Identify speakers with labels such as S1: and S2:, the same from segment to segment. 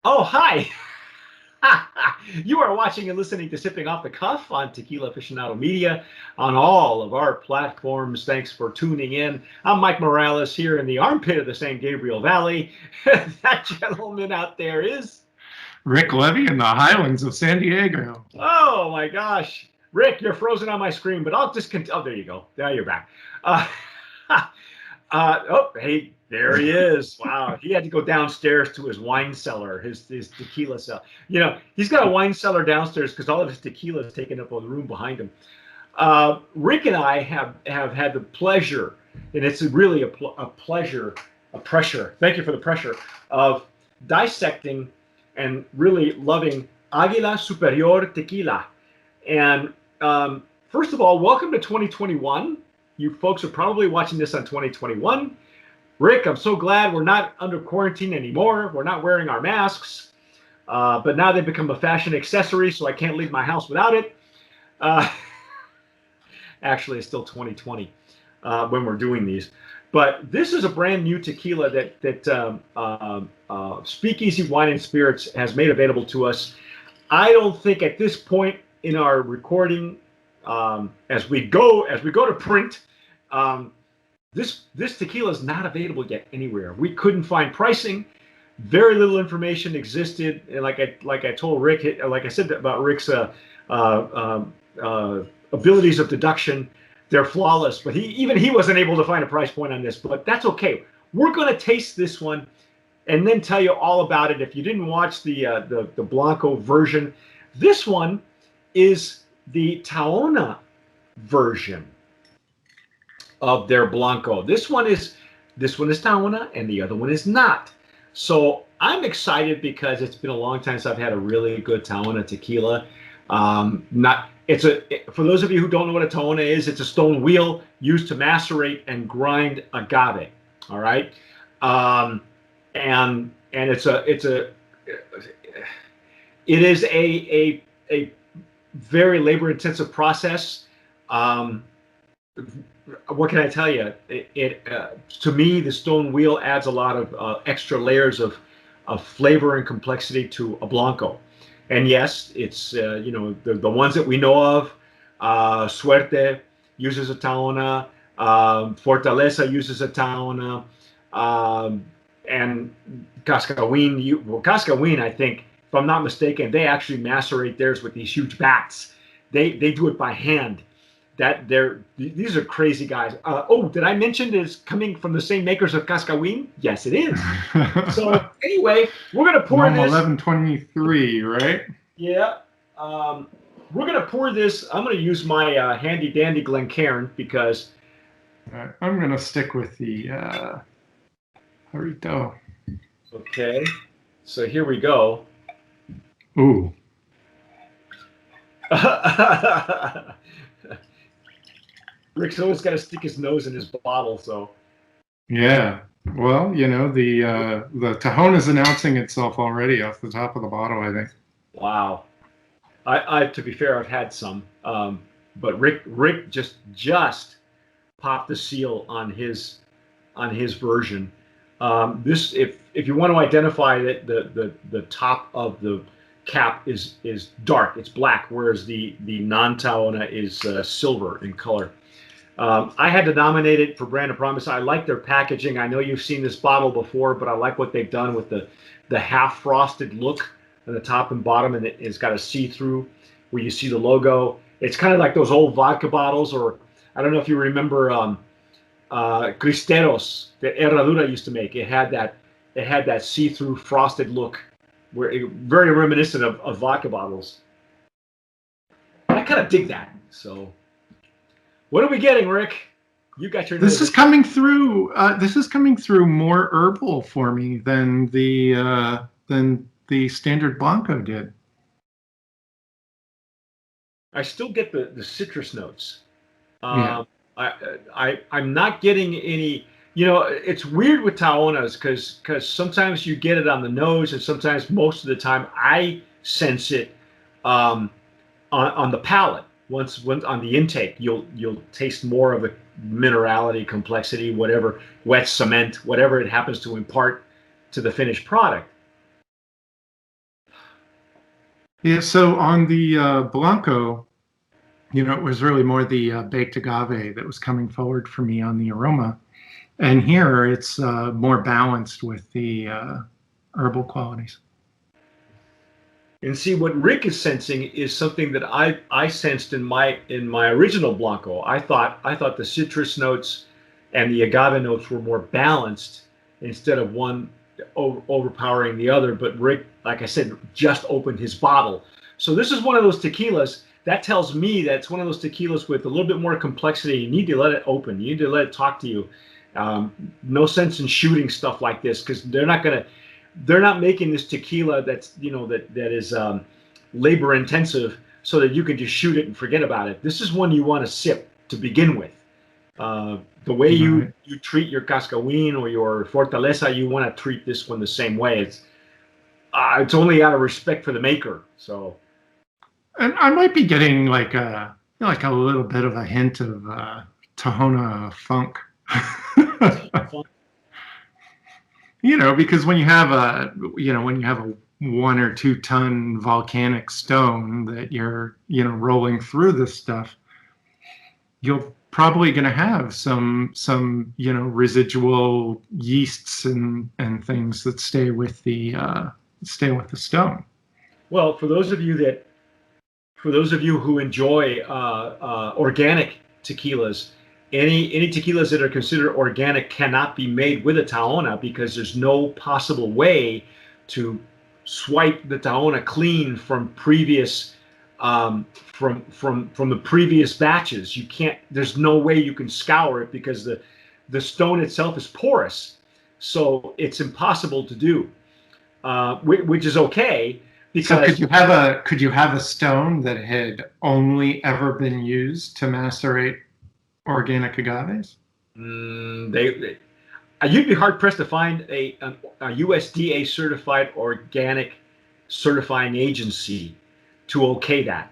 S1: Oh, hi. You are watching and listening to Sipping Off the Cuff on Tequila Aficionado Media on all of our platforms. Thanks for tuning in. I'm Mike Morales here in the armpit of the San Gabriel Valley. That gentleman out there is.
S2: Rick Levy in the Highlands of San Diego.
S1: Oh my gosh. Rick, you're frozen on my screen, but I'll just continue. Oh, there you go. There you're back. Uh, oh, hey, there he is. Wow. He had to go downstairs to his wine cellar, his tequila cellar. You know, he's got a wine cellar downstairs because all of his tequila is taken up on the room behind him. Rick and I have had the pleasure, and it's really a pleasure, a pressure. Thank you for the pressure of dissecting and really loving Aguila Superior Tequila. And first of all, welcome to 2021. You folks are probably watching this on 2021. Rick, I'm so glad we're not under quarantine anymore. We're not wearing our masks. But now they've become a fashion accessory, so I can't leave my house without it. Actually, it's still 2020 when we're doing these. But this is a brand new tequila that Speakeasy Wine and Spirits has made available to us. I don't think at this point in our recording, as we go to print, this tequila is not available yet anywhere. We couldn't find pricing. Very little information existed, and like I told Rick, like I said about Rick's abilities of deduction, they're flawless. But even he wasn't able to find a price point on this. But that's okay. We're going to taste this one, and then tell you all about it. If you didn't watch the Blanco version, this one is the Tahona version of their Blanco. This one is Tahona, and the other one is not. So I'm excited because it's been a long time since I've had a really good Tahona tequila. For those of you who don't know what a Tahona is, it's a stone wheel used to macerate and grind agave. All right, and it is a very labor intensive process. What can I tell you? To me, the stone wheel adds a lot of extra layers of flavor and complexity to a Blanco. And yes, it's the ones that we know of. Suerte uses a Tahona. Fortaleza uses a Tahona. And Cascawin, I think, if I'm not mistaken, they actually macerate theirs with these huge bats. They do it by hand. These are crazy guys. Did I mention it's coming from the same makers of Cascawin? Yes, it is. So anyway, we're gonna pour this.
S2: 1123, right?
S1: Yeah. We're gonna pour this. I'm gonna use my handy dandy Glencairn because
S2: I'm gonna stick with the Jarrito.
S1: Okay. So here we go.
S2: Ooh.
S1: Rick's always got to stick his nose in his bottle, so.
S2: Yeah. Well, the Tahona is announcing itself already off the top of the bottle, I think.
S1: Wow. I to be fair, I've had some, but Rick just popped the seal on his version. This, if you want to identify that the top of the cap is dark, it's black, whereas the non-Tahona is silver in color. I had to nominate it for Brand of Promise. I like their packaging. I know you've seen this bottle before, but I like what they've done with the half frosted look on the top and bottom, and it's got a see-through where you see the logo. It's kind of like those old vodka bottles, or I don't know if you remember Cristeros that Herradura used to make. It had that see-through frosted look, very reminiscent of vodka bottles. I kind of dig that. So. What are we getting, Rick? You got your.
S2: This is coming through. This is coming through more herbal for me than the standard Blanco did.
S1: I still get the citrus notes.
S2: Yeah.
S1: I'm not getting any. It's weird with Tahonas because sometimes you get it on the nose, and sometimes most of the time I sense it on the palate. Once on the intake, you'll taste more of the minerality, complexity, whatever, wet cement, whatever it happens to impart to the finished product.
S2: Yeah, so on the Blanco, it was really more the baked agave that was coming forward for me on the aroma. And here it's more balanced with the herbal qualities.
S1: And see, what Rick is sensing is something that I sensed in my original Blanco. I thought the citrus notes and the agave notes were more balanced instead of one overpowering the other. But Rick, like I said, just opened his bottle. So this is one of those tequilas that tells me that it's one of those tequilas with a little bit more complexity. You need to let it open. You need to let it talk to you. No sense in shooting stuff like this because they're not making this tequila that's that is labor intensive so that you can just shoot it and forget about it. This is one you want to sip to begin with. The way you
S2: Right.
S1: you treat your cascahuin or your fortaleza, you want to treat this one the same way. It's only out of respect for the maker. So
S2: And I might be getting like a little bit of a hint of Tahona funk. Because when you have a 1 or 2 ton volcanic stone that you're rolling through this stuff, you're probably going to have some residual yeasts and things that stay with the stone.
S1: well, for those of you who enjoy organic tequilas, any tequilas that are considered organic cannot be made with a Tahona because there's no possible way to swipe the Tahona clean from previous from the previous batches. You can't. There's no way you can scour it because the stone itself is porous, so it's impossible to do. Which is okay
S2: So
S1: because
S2: could you have a stone that had only ever been used to macerate organic agaves?
S1: they you'd be hard pressed to find a USDA certified organic certifying agency to okay that.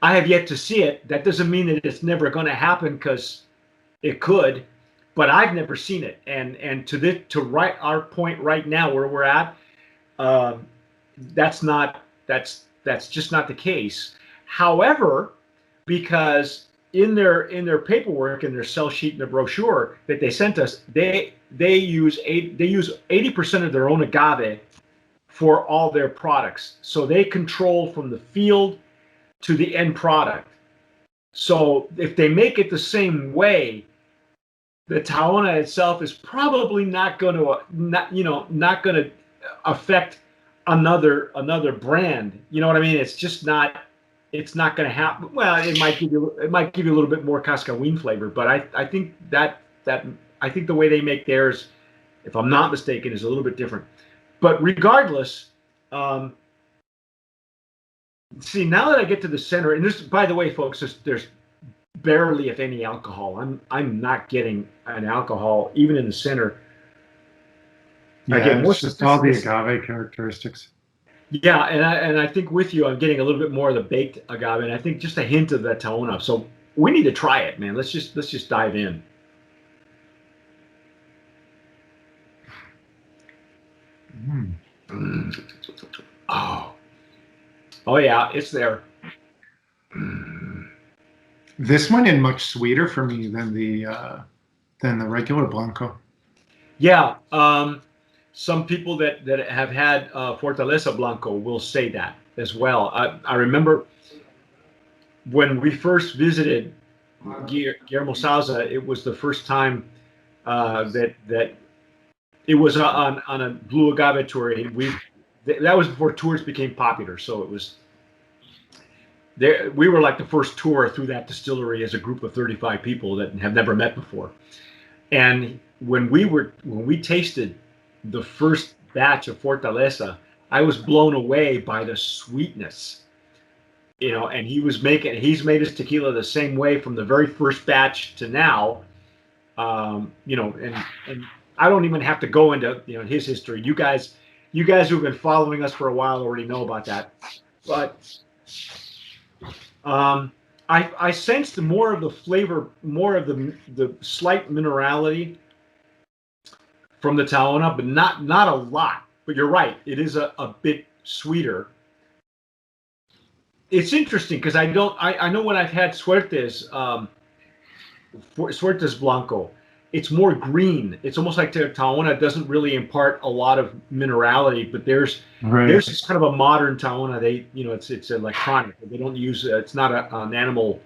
S1: I have yet to see it. That doesn't mean that it's never going to happen because it could, but I've never seen it. And to right our point right now where we're at, um, that's just not the case. However, because in their paperwork in their sell sheet in the brochure that they sent us, they use 80% of their own agave for all their products. So they control from the field to the end product. So if they make it the same way, the Tahona itself is probably not going to affect another brand. You know what I mean? It's just not. It's not going to happen. Well, it might give you a little bit more cascahuin flavor, but I think that I think the way they make theirs, if I'm not mistaken, is a little bit different. But regardless, um, see now that I get to the center, and this, by the way, folks, there's barely, if any, alcohol. I'm not getting an alcohol even in the center.
S2: Yeah,
S1: Again,
S2: it's
S1: most
S2: just
S1: this
S2: all the
S1: this
S2: agave characteristics.
S1: yeah, and I think with you, I'm getting a little bit more of the baked agave, and I think just a hint of the Tahona. So we need to try it, man. Let's just dive in.
S2: Mm.
S1: Mm. Oh, oh yeah, it's there. Mm.
S2: This one is much sweeter for me than the regular Blanco.
S1: Yeah, some people that have had Fortaleza Blanco will say that as well. I remember when we first visited Guillermo Salza, it was the first time that it was on a blue agave tour. And that was before tours became popular, so it was there. We were like the first tour through that distillery as a group of 35 people that have never met before. And when we tasted the first batch of Fortaleza, I was blown away by the sweetness. And he's made his tequila the same way from the very first batch to now. And I don't even have to go into his history. You guys who've been following us for a while already know about that. But um, I sensed more of the flavor, more of the slight minerality from the Tahona, but not a lot. But you're right, it is a bit sweeter. it's interesting because I know when I've had Suertes, Suertes Blanco, it's more green. It's almost like the Tahona doesn't really impart a lot of minerality, but there's this kind of a modern Tahona. It's electronic. They don't use it's not an animal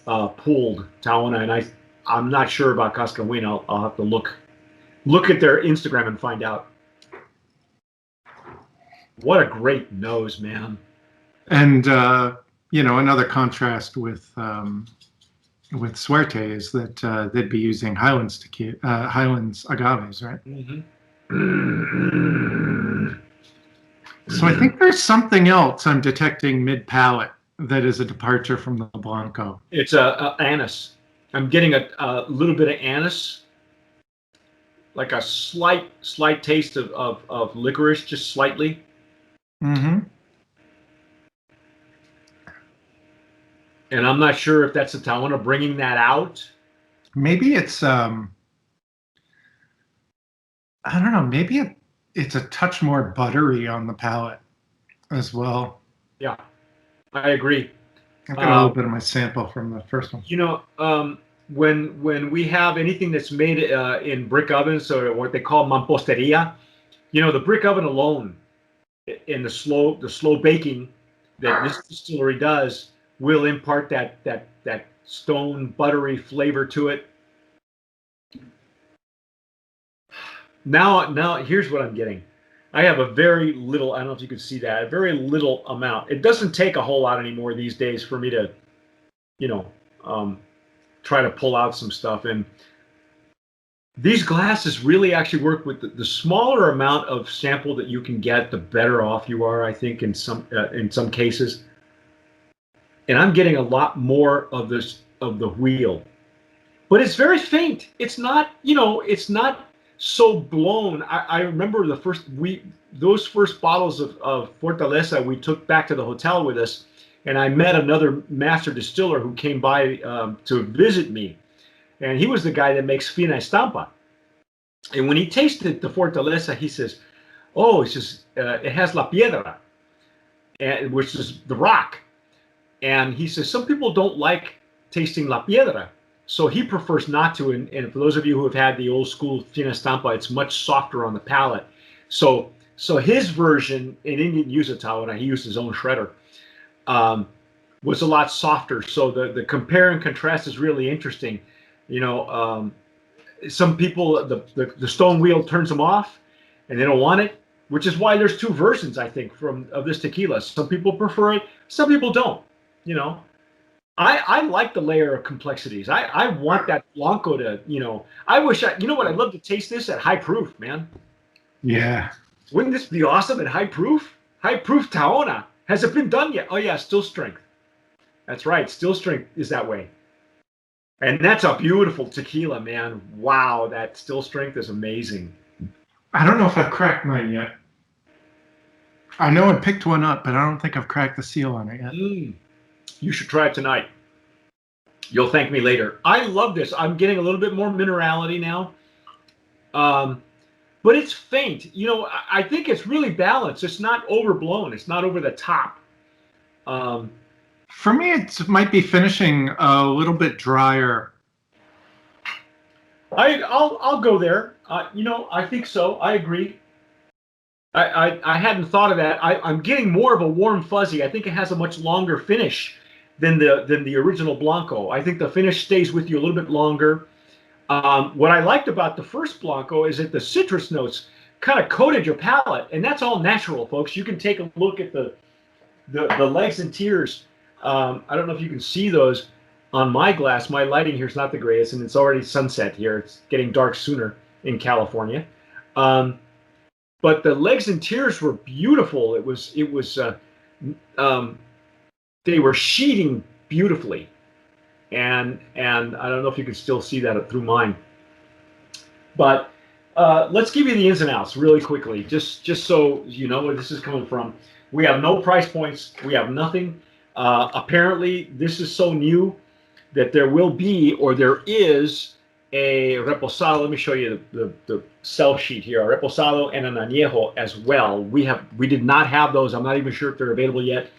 S1: pooled Tahona, and I'm not sure about Cascahuina. I'll have to look at their Instagram and find out. What a great nose, man.
S2: And another contrast with Suerte is that they'd be using Highlands agaves, right? So I think there's something else I'm detecting mid-palate that is a departure from the Blanco.
S1: It's a anise. I'm getting a little bit of anise, like a slight taste of licorice, just slightly.
S2: Mm-hmm.
S1: And I'm not sure if that's the Tahona bringing that out.
S2: Maybe it's I don't know. Maybe it's a touch more buttery on the palate as well.
S1: Yeah, I agree.
S2: I've got a little bit of my sample from the first one.
S1: When we have anything that's made in brick ovens, or what they call mamposteria, the brick oven alone, in the slow baking that this distillery does, will impart that stone buttery flavor to it. Now here's what I'm getting. I have a very little, I don't know if you can see that, a very little amount. It doesn't take a whole lot anymore these days for me to, try to pull out some stuff. And these glasses really actually work with the smaller amount of sample that you can get, the better off you are, I think, in some cases. And I'm getting a lot more of the wheel, but it's very faint. It's not, it's not so blown. I remember those first bottles of Fortaleza we took back to the hotel with us, and I met another master distiller who came by to visit me, and he was the guy that makes Fina Estampa. And when he tasted the Fortaleza, he says, "Oh, it's just it has la piedra, which is the rock." And he says, some people don't like tasting la piedra, so he prefers not to. And for those of you who have had the old school Fina Estampa, it's much softer on the palate. So his version, and he didn't use a Tahona, he used his own shredder, was a lot softer. So the compare and contrast is really interesting. Some people, the stone wheel turns them off, and they don't want it, which is why there's two versions, I think, of this tequila. Some people prefer it, some people don't. I like the layer of complexities. I want that Blanco to, I wish what, I'd love to taste this at high proof, man.
S2: Yeah.
S1: Wouldn't this be awesome at high proof? High proof Tahona. Has it been done yet? Oh yeah, still strength. That's right, still strength is that way. And that's a beautiful tequila, man. Wow, that still strength is amazing.
S2: I don't know if I've cracked mine yet. I know I picked one up, but I don't think I've cracked the seal on it yet.
S1: You should try it tonight. You'll thank me later. I love this. I'm getting a little bit more minerality now. But it's faint. I think it's really balanced. It's not overblown. It's not over the top.
S2: For me, it might be finishing a little bit drier.
S1: I'll go there. I think so. I agree. I hadn't thought of that. I'm getting more of a warm fuzzy. I think it has a much longer finish than the original Blanco. I think the finish stays with you a little bit longer. What I liked about the first Blanco is that the citrus notes kind of coated your palate, and that's all natural, folks. You can take a look at the legs and tears. I don't know if you can see those on my glass. My lighting here is not the greatest, and it's already sunset here. It's getting dark sooner in California. But the legs and tears were beautiful. They were sheeting beautifully, and I don't know if you can still see that through mine. But let's give you the ins and outs really quickly, just so you know where this is coming from. We have no price points. We have nothing. Apparently, this is so new that there will be, or there is, a reposado. Let me show you the sell sheet here. A reposado and an añejo as well. We did not have those. I'm not even sure if they're available yet.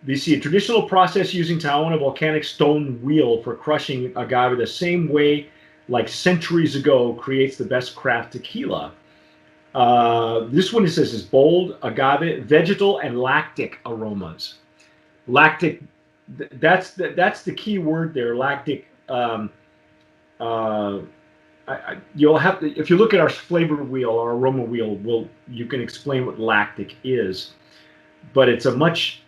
S1: We see a traditional process using Tahona volcanic stone wheel for crushing agave the same way like centuries ago creates the best craft tequila. This one, it says, is bold, agave, vegetal, and lactic aromas. Lactic, that's the key word there, lactic. You'll have to, if you look at our flavor wheel, our aroma wheel, you can explain what lactic is, but it's a much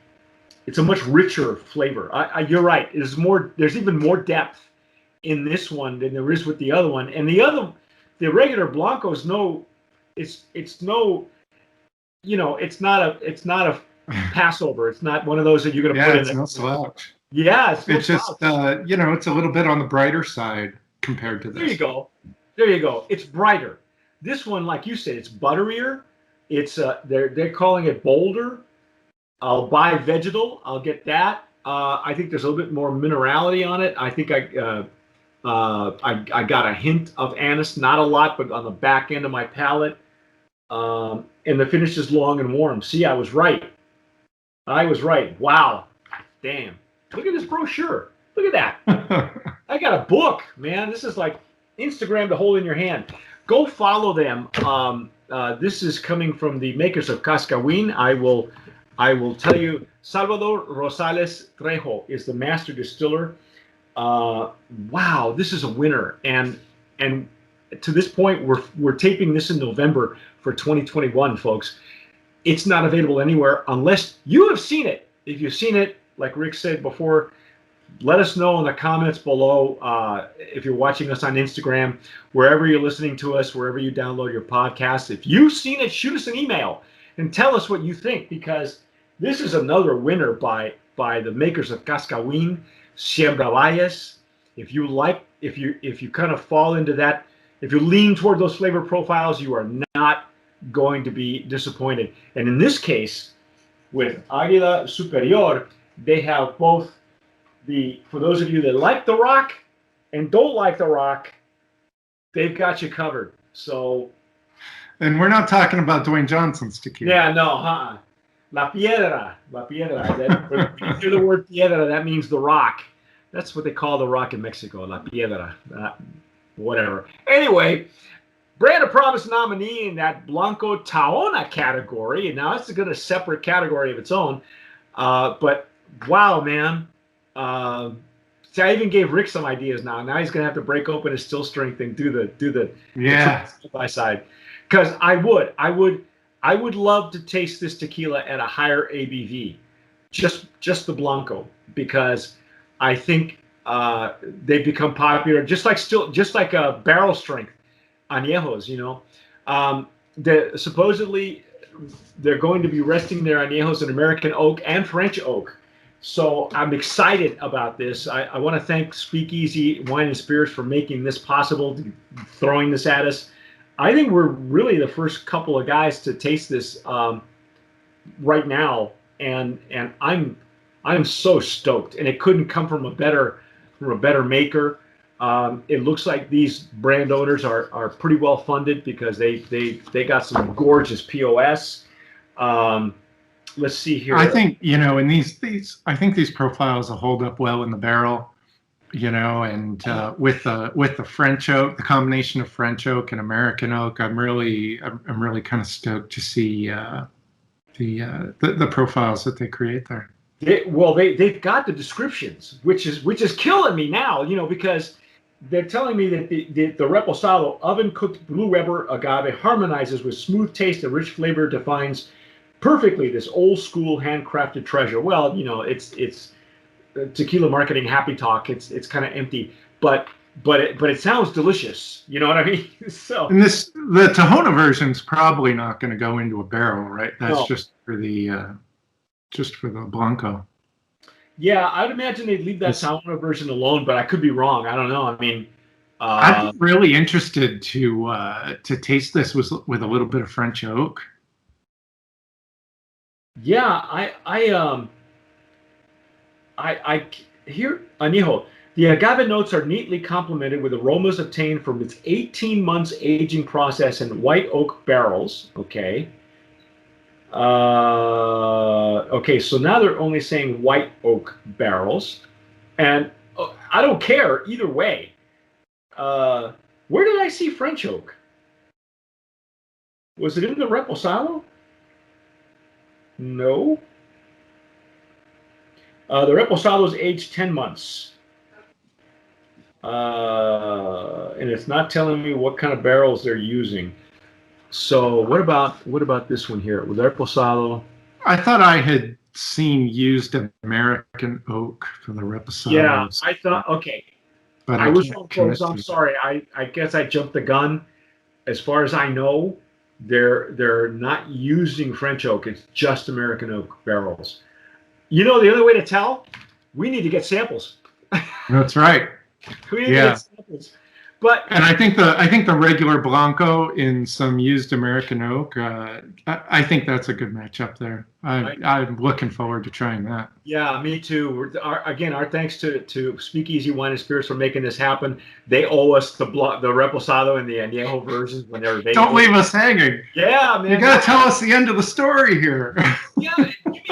S1: richer flavor. You're right. There's even more depth in this one than there is with the other one. And the regular Blanco is it's not a Passover. It's not one of those that you're going to put in.
S2: It's no slouch.
S1: Yeah,
S2: it's just it's a little bit on the brighter side compared to this.
S1: There you go. It's brighter. This one, like you said, it's butterier. It's they're calling it bolder. I'll buy Vegetal. I'll get that. I think there's a little bit more minerality on it. I think I got a hint of anise, not a lot, but on the back end of my palate. And the finish is long and warm. See, I was right. Wow. Damn. Look at this brochure. Look at that. I got a book, man. This is like Instagram to hold in your hand. Go follow them. This is coming from the makers of Cascawin. I will tell you, Salvador Rosales Trejo is the master distiller. Wow, this is a winner. And to this point, we're taping this in November for 2021, folks. It's not available anywhere unless you have seen it. If you've seen it, like Rick said before, let us know in the comments below. If you're watching us on Instagram, wherever you're listening to us, wherever you download your podcast, if you've seen it, shoot us an email and tell us what you think, because this is another winner by the makers of Cascawin, Siembra Valles. If you kind of fall into that, if you lean toward those flavor profiles, you are not going to be disappointed. And in this case, with Aguila Superior, they have both for those of you that like the rock and don't like the rock, they've got you covered. So,
S2: and we're not talking about Dwayne Johnson's tequila.
S1: Yeah, no, La Piedra. When you hear the word piedra, that means the rock. That's what they call the rock in Mexico, La Piedra. Whatever. Anyway, Brand of Promise nominee in that Blanco Tahona category. And now it's got a separate category of its own. But wow, man. See, I even gave Rick some ideas now. Now he's gonna have to break open his still strength and do the side by side. Because I would love to taste this tequila at a higher ABV, just the Blanco, because I think they've become popular, just like a barrel strength añejos. Supposedly they're going to be resting their añejos in American oak and French oak. So I'm excited about this. I want to thank Speakeasy Wine and Spirits for making this possible, throwing this at us. I think we're really the first couple of guys to taste this right now, and I'm so stoked. And it couldn't come from a better maker. It looks like these brand owners are pretty well funded, because they got some gorgeous POS. Let's see here.
S2: I think in these profiles will hold up well in the barrel. And with the French oak, the combination of French oak and American oak, I'm really kind of stoked to see the profiles that they create there.
S1: They've got the descriptions, which is killing me now, because they're telling me that the Reposado oven cooked Blue Weber agave harmonizes with smooth taste and rich flavor, defines perfectly this old school handcrafted treasure. Well, it's tequila marketing happy talk. It's kind of empty, but it sounds delicious. You know what I mean? So,
S2: and the Tahona version's probably not going to go into a barrel, right? That's just for the Blanco.
S1: Yeah, I'd imagine they'd leave that Tahona version alone, but I could be wrong. I don't know. I mean,
S2: I'm really interested to taste this with a little bit of French oak.
S1: Yeah, I hear añejo. The agave notes are neatly complemented with aromas obtained from its 18 months aging process in white oak barrels. Okay. Okay, so now they're only saying white oak barrels, and I don't care either way. Where did I see French oak? Was it in the Reposado? No. The Reposado is aged 10 months. And it's not telling me what kind of barrels they're using. So what about this one here? With Reposado.
S2: I thought I had seen used American oak for the
S1: Yeah,
S2: reposados.
S1: I thought, okay.
S2: But
S1: I
S2: I
S1: was
S2: can't
S1: so
S2: commit
S1: close. I'm
S2: to it.
S1: sorry. I guess I jumped the gun. As far as I know, they're not using French oak. It's just American oak barrels. You know, the other way to tell, we need to get samples.
S2: That's right.
S1: We need to
S2: Yeah.
S1: get samples. But
S2: And I think the regular Blanco in some used American oak, I think that's a good matchup there. I'm looking forward to trying that.
S1: yeah, me too. Again, our thanks to Speakeasy Wine and Spirits for making this happen. They owe us the Reposado and the Añejo versions when they're available.
S2: Don't leave us hanging.
S1: Yeah, man.
S2: You got to tell us the end of the story here.
S1: Yeah, give me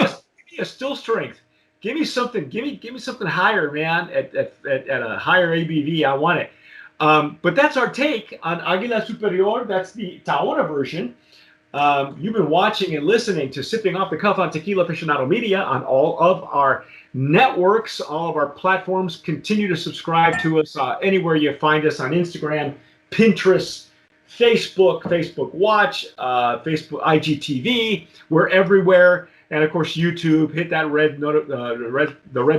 S1: a still strength. Give me something. Give me something higher, man. At a higher ABV, I want it. But that's our take on Aguila Superior. That's the Tahona version. You've been watching and listening to Sipping Off the Cuff on Tequila Aficionado Media on all of our networks, all of our platforms. Continue to subscribe to us anywhere you find us on Instagram, Pinterest, Facebook Watch, Facebook IGTV. We're everywhere, and of course YouTube. Hit that red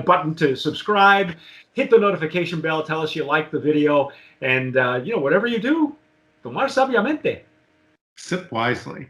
S1: button to subscribe. Hit the notification bell. Tell us you like the video, and whatever you do, tomar sabiamente.
S2: Sip wisely.